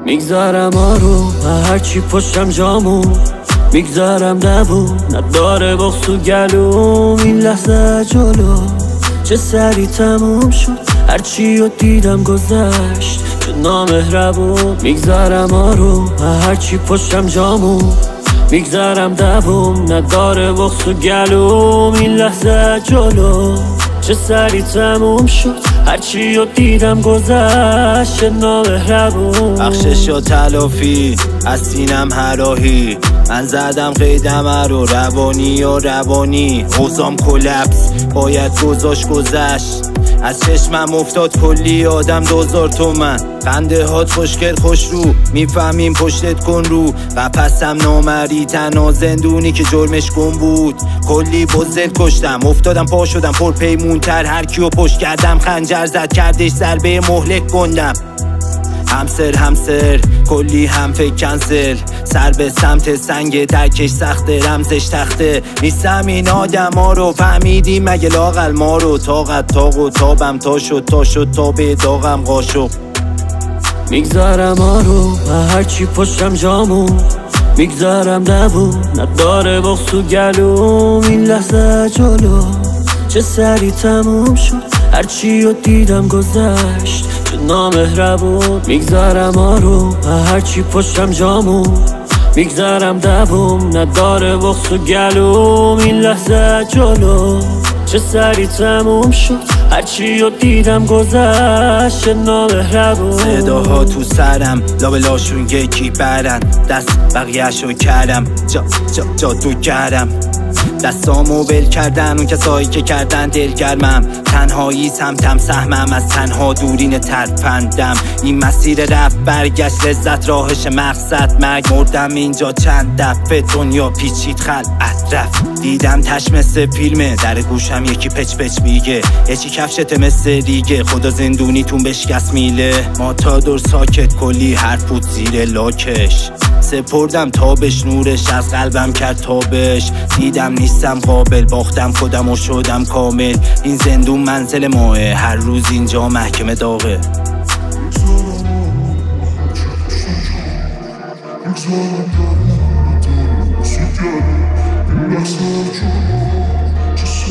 میگذارم آروم هرچی پشتم جامون، میگذارم دووم نداره بغض تو گلوم. این لحظه جلو چه سری تموم شد، هرچی رو دیدم گذشت چه نامهربون. میگذارم آروم هرچی پشتم جامون، میگذارم دووم نداره بغض تو گلوم. این لحظه جلو چه سری تموم شد، هرچی رو دیدم گذشت نامهربون. بخشش یا تلافی از سینم هراهی، من زدم قیدم رو روانی و روانی. اوزام کلپس باید گذشت، از چشمم افتاد کلی آدم 2000 تومن. خنده هات خوشگل خوش رو، میفهمیم پشتت کن رو. قفصم نامری تنها زندونی که جرمش گم بود. کلی بزد کشتم افتادم پا شدم پر پیمونتر، هر کیو پشت کردم خنجر زد کردش ضربه مهلک گندم. همسر کلی هم فکر کنسل، سر به سمت سنگ درکش سخته، رمزش تخته. نیستم این آدم ها رو فهمیدی مگه لاقل ما رو. طاقت تاق و تابم تا شد تا به داغم قاشق. میگذارم آروم هرچی پشتم جامون، میگذارم دووم نداره بغض تو گلوم. این لحظه جلو چه سری تموم شد، هرچی رو دیدم گذشت چه نامهربون. میگذارم آروم هرچی پشتم جامون، میگذارم دووم نداره بغض تو گلوم. این لحظه جلو چه سری تموم شد، هرچی رو دیدم گذشت نامهربون. صداها تو سرم لابلاشون یکی برن، دست بقیه‌شو کردم جا تو کردم. دستامو ول کردن اون کسایی که کردن دلگرمم. تنهایی سمتم سهمم از تنها دورین ترپندم. این مسیر رفت برگشت لذت راهش مقصد مرگ. مردم اینجا چند دفعه دنیا پیچید خلعت رفت. دیدم تش مثل فیلمه در گوشم یکی پچ میگه، یکی کفشت مثل ریگه خدا زندونیتون بشکست میله. ما تا دور ساکت کلی حرف بود زیر لاکش، سپردم تابش نورش از قلبم کرد تابش. دیدم نیستم قابل باختم خودم و شدم کامل. این زندون منزل ماه هر روز اینجا محکمه داغه. Just